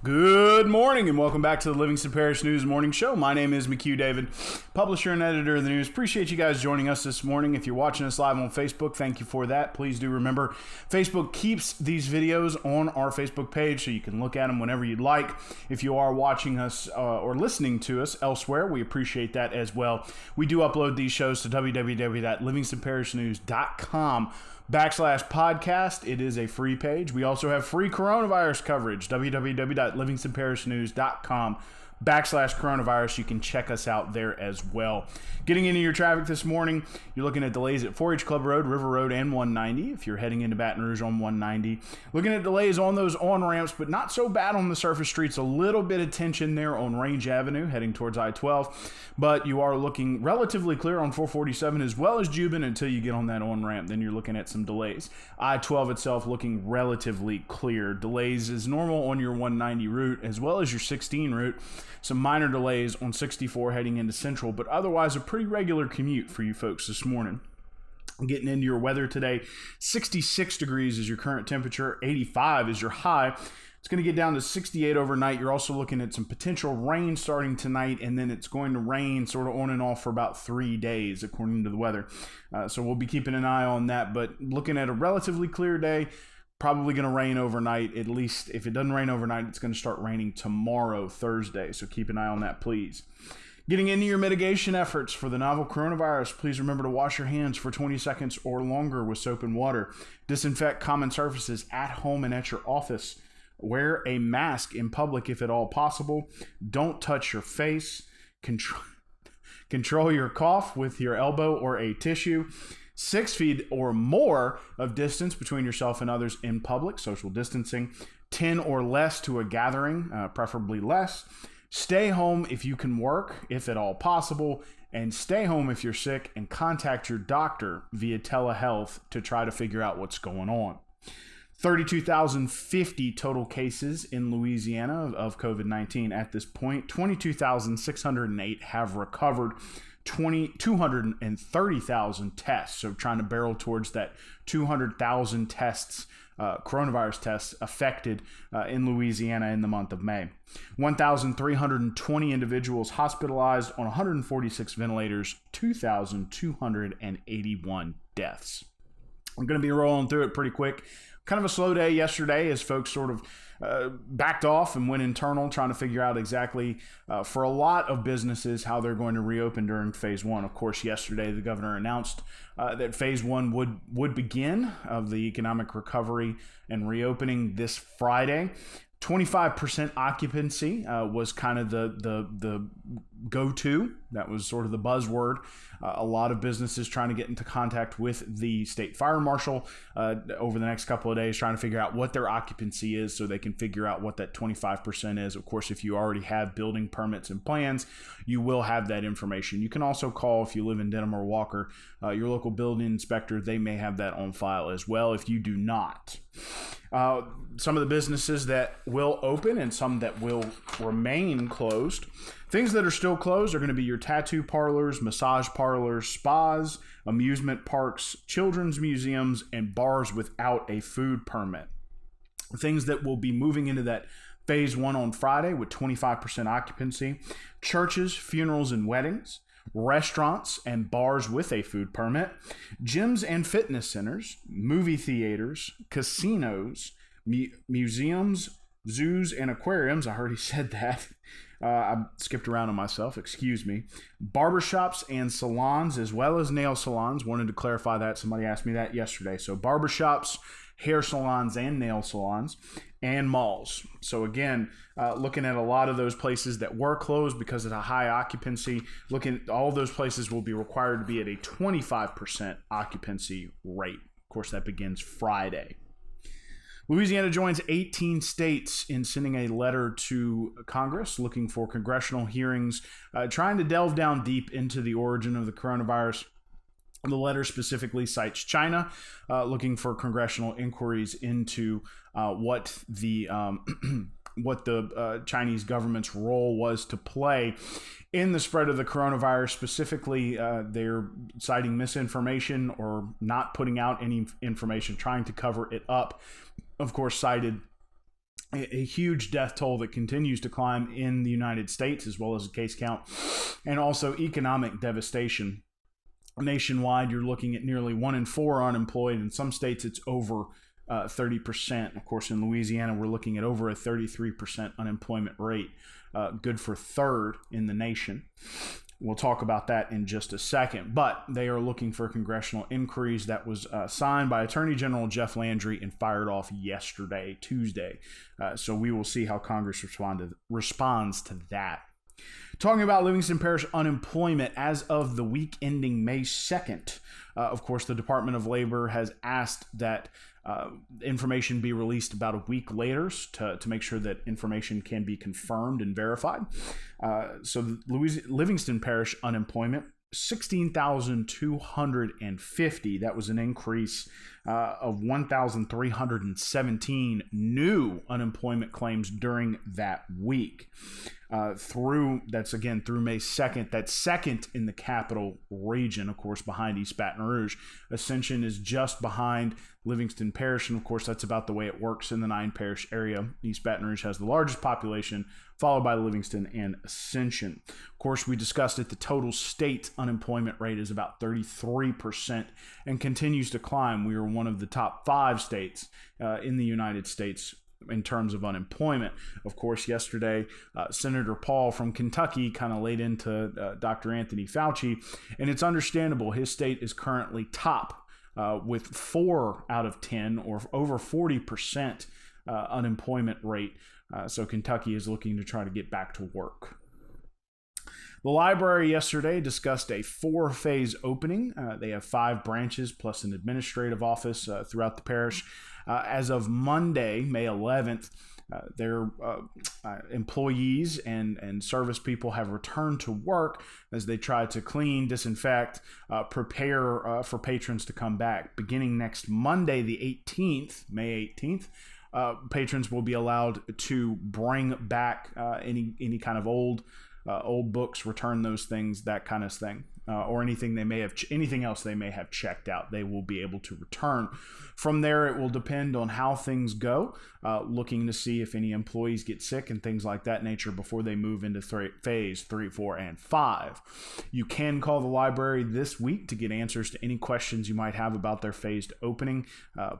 Good morning and welcome back to the Livingston Parish News Morning Show. My name is McHugh David, publisher and editor of the news. Appreciate you guys joining us this morning. If you're watching us live on Facebook, thank you for that. Please do remember, Facebook keeps these videos on our Facebook page so you can look at them whenever you'd like. If you are watching us or listening to us elsewhere, we appreciate that as well. We do upload these shows to www.livingstonparishnews.com/podcast. It is a free page. We also have free coronavirus coverage, www.livingstonparishnews.com/coronavirus. You can check us out there as well. Getting into your traffic this morning, you're looking at delays at 4-H Club Road, River Road, and 190. If you're heading into Baton Rouge on 190, looking at delays on those on-ramps, but not so bad on the surface streets. A little bit of tension there on Range Avenue heading towards I-12, but you are looking relatively clear on 447 as well as Jubin until you get on that on-ramp. Then you're looking at some delays. I-12 itself looking relatively clear. Delays is normal on your 190 route as well as your 16 route. Some minor delays on 64 heading into Central, but otherwise a pretty regular commute for you folks this morning. Getting into your weather today, 66 degrees is your current temperature, 85 is your high. It's going to get down to 68 overnight. You're also looking at some potential rain starting tonight, and then it's going to rain sort of on and off for about 3 days, according to the weather. So we'll be keeping an eye on that, but looking at a relatively clear day. Probably going to rain overnight. At least if it doesn't rain overnight, it's going to start raining tomorrow, Thursday. So keep an eye on that, please. Getting into your mitigation efforts for the novel coronavirus, please remember to wash your hands for 20 seconds or longer with soap and water. Disinfect common surfaces at home and at your office. Wear a mask in public if at all possible. Don't touch your face. Control your cough with your elbow or a tissue. 6 feet or more of distance between yourself and others in public, social distancing. 10 or less to a gathering, preferably less. Stay home if you can work, if at all possible, and stay home if you're sick and contact your doctor via telehealth to try to figure out what's going on. 32,050 total cases in Louisiana of COVID-19 at this point. 22,608 have recovered. 230,000 tests. So trying to barrel towards that 200,000 tests, coronavirus tests affected in Louisiana in the month of May. 1,320 individuals hospitalized on 146 ventilators, 2,281 deaths. I'm going to be rolling through it pretty quick. Kind of a slow day yesterday as folks sort of backed off and went internal, trying to figure out exactly for a lot of businesses how they're going to reopen during phase one. Of course, yesterday the governor announced that phase one would begin of the economic recovery and reopening this Friday. 25% occupancy was kind of the go-to. That was sort of the buzzword. A lot of businesses trying to get into contact with the state fire marshal over the next couple of days, trying to figure out what their occupancy is so they can figure out what that 25% is. Of course, if you already have building permits and plans, you will have that information. You can also call, if you live in Denham or Walker, your local building inspector. They may have that on file as well if you do not. Some of the businesses that will open and some that will remain closed. Things that are still closed are going to be your tattoo parlors, massage parlors, spas, amusement parks, children's museums, and bars without a food permit. Things that will be moving into that phase one on Friday with 25% occupancy: churches, funerals, and weddings, restaurants and bars with a food permit, gyms and fitness centers, movie theaters, casinos, museums, zoos, and aquariums. I heard he said that. I skipped around on myself, excuse me. Barbershops and salons, as well as nail salons. Wanted to clarify that. Somebody asked me that yesterday. So barbershops, hair salons, and nail salons, and malls. So again, looking at a lot of those places that were closed because of the high occupancy, looking at all those places will be required to be at a 25% occupancy rate. Of course, that begins Friday. Louisiana joins 18 states in sending a letter to Congress looking for congressional hearings, trying to delve down deep into the origin of the coronavirus. The letter specifically cites China, looking for congressional inquiries into what the Chinese government's role was to play in the spread of the coronavirus. Specifically, they're citing misinformation or not putting out any information, trying to cover it up. Of course, cited a huge death toll that continues to climb in the United States, as well as the case count, and also economic devastation. Nationwide, you're looking at nearly 1 in 4 unemployed. In some states, it's over 30%. Of course, in Louisiana, we're looking at over a 33% unemployment rate, good for third in the nation. We'll talk about that in just a second, but they are looking for congressional inquiries that was signed by Attorney General Jeff Landry and fired off yesterday, Tuesday. So we will see how Congress responds to that. Talking about Livingston Parish unemployment as of the week ending May 2nd, of course, the Department of Labor has asked that information be released about a week later to make sure that information can be confirmed and verified. So Livingston Parish unemployment, 16,250. That was an increase of 1,317 new unemployment claims during that week. Through May 2nd. That's second in the capital region, of course, behind East Baton Rouge. Ascension is just behind Livingston Parish, and of course, that's about the way it works in the 9-parish area. East Baton Rouge has the largest population, followed by Livingston and Ascension. Of course, we discussed it, the total state unemployment rate is about 33% and continues to climb. We are one of the top 5 states in the United States in terms of unemployment. Of course, yesterday, Senator Paul from Kentucky kind of laid into Dr. Anthony Fauci, and it's understandable. His state is currently top with 4 out of 10, or over 40% unemployment rate. So Kentucky is looking to try to get back to work. The library yesterday discussed a 4-phase opening. They have 5 branches plus an administrative office throughout the parish. As of Monday, May 11th, their employees and service people have returned to work as they try to clean, disinfect, prepare for patrons to come back. Beginning next Monday, the 18th, May 18th, patrons will be allowed to bring back any kind of old books, return those things, that kind of thing, or anything else they may have checked out. They will be able to return. From there, it will depend on how things go, looking to see if any employees get sick and things like that nature before they move into phase 3, 4, and 5. You can call the library this week to get answers to any questions you might have about their phased opening.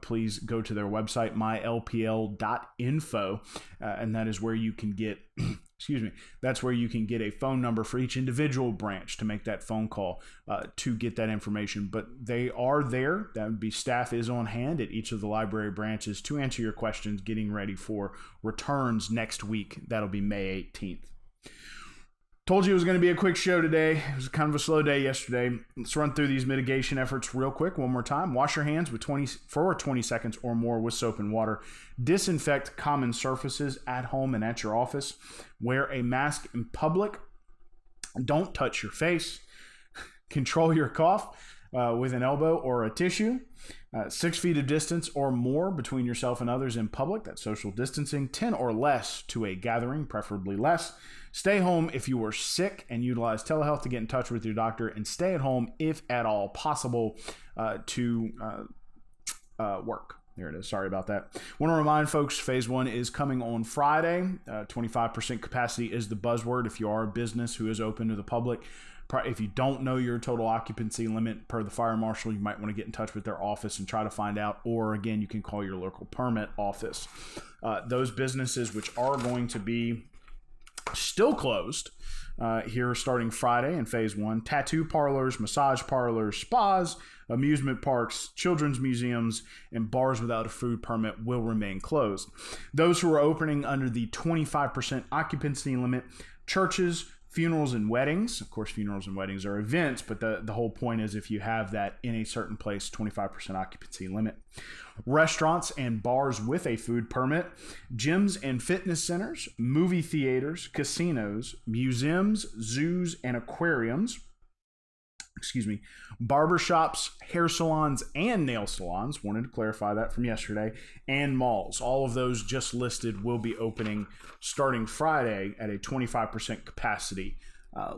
Please go to their website, mylpl.info, and that is where you can get that's where you can get a phone number for each individual branch to make that phone call to get that information. But they are there. That would be staff is on hand at each of the library branches to answer your questions, getting ready for returns next week. That'll be May 18th. Told you it was going to be a quick show today. It was kind of a slow day yesterday. Let's run through these mitigation efforts real quick one more time. Wash your hands for 20 seconds or more with soap and water. Disinfect common surfaces at home and at your office. Wear a mask in public. Don't touch your face. Control your cough with an elbow or a tissue. 6 feet of distance or more between yourself and others in public. That's social distancing. 10 or less to a gathering, preferably less. Stay home if you are sick and utilize telehealth to get in touch with your doctor, and stay at home if at all possible to work. There it is. Sorry about that. Want to remind folks, phase 1 is coming on Friday. 25% capacity is the buzzword if you are a business who is open to the public. If you don't know your total occupancy limit per the fire marshal, you might want to get in touch with their office and try to find out. Or again, you can call your local permit office. Those businesses which are going to be still closed here starting Friday in phase 1: tattoo parlors, massage parlors, spas, amusement parks, children's museums, and bars without a food permit will remain closed. Those who are opening under the 25% occupancy limit: churches, funerals, and weddings. Of course, funerals and weddings are events, but the whole point is if you have that in a certain place, 25% occupancy limit. Restaurants and bars with a food permit, gyms and fitness centers, movie theaters, casinos, museums, zoos, and aquariums. Barbershops, hair salons, and nail salons. Wanted to clarify that from yesterday. And malls. All of those just listed will be opening starting Friday at a 25% capacity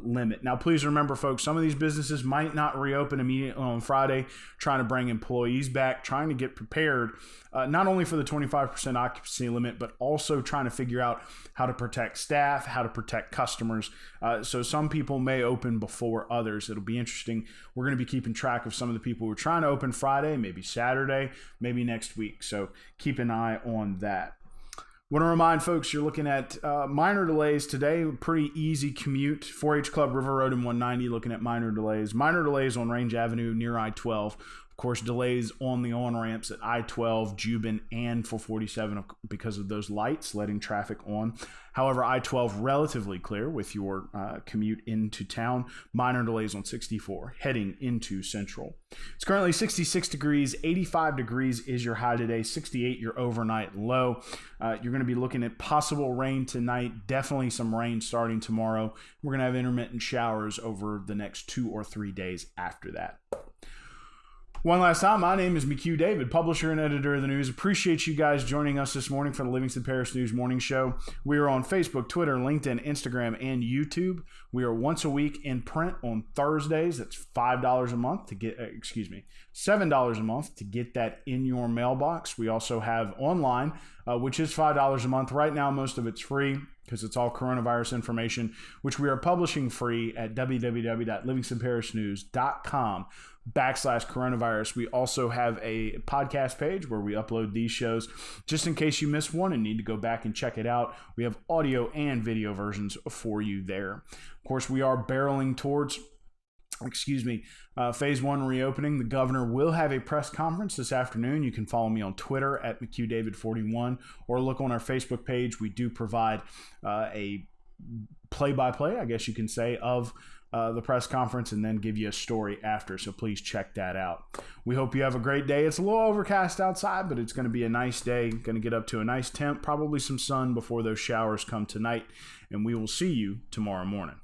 limit. Now, please remember, folks, some of these businesses might not reopen immediately on Friday, trying to bring employees back, trying to get prepared, not only for the 25% occupancy limit, but also trying to figure out how to protect staff, how to protect customers. So some people may open before others. It'll be interesting. We're going to be keeping track of some of the people who are trying to open Friday, maybe Saturday, maybe next week. So keep an eye on that. Want to remind folks, you're looking at minor delays today. Pretty easy commute. 4-H Club, River Road, and 190. Looking at minor delays. Minor delays on Range Avenue near I-12. Of course, delays on the on-ramps at I-12, Jubin, and 447 because of those lights letting traffic on. However, I-12 relatively clear with your commute into town. Minor delays on 64 heading into Central. It's currently 66 degrees. 85 degrees is your high today. 68 your overnight low. You're going to be looking at possible rain tonight. Definitely some rain starting tomorrow. We're going to have intermittent showers over the next 2 or 3 days after that. One last time, my name is McHugh David, publisher and editor of the news. Appreciate you guys joining us this morning for the Livingston Parish News Morning Show. We are on Facebook, Twitter, LinkedIn, Instagram, and YouTube. We are once a week in print on Thursdays. That's $5 a month to get, $7 a month to get that in your mailbox. We also have online, which is $5 a month. Right now, most of it's free because it's all coronavirus information, which we are publishing free at www.livingstonparishnews.com/coronavirus. We also have a podcast page where we upload these shows just in case you missed one and need to go back and check it out. We have audio and video versions for you there. Of course, we are barreling towards phase 1 reopening. The governor will have a press conference this afternoon. You can follow me on Twitter at McHugh David 41 or look on our Facebook page. We do provide a play-by-play, I guess you can say, of the press conference and then give you a story after. So please check that out. We hope you have a great day. It's a little overcast outside, but it's going to be a nice day. Going to get up to a nice temp, probably some sun before those showers come tonight. And we will see you tomorrow morning.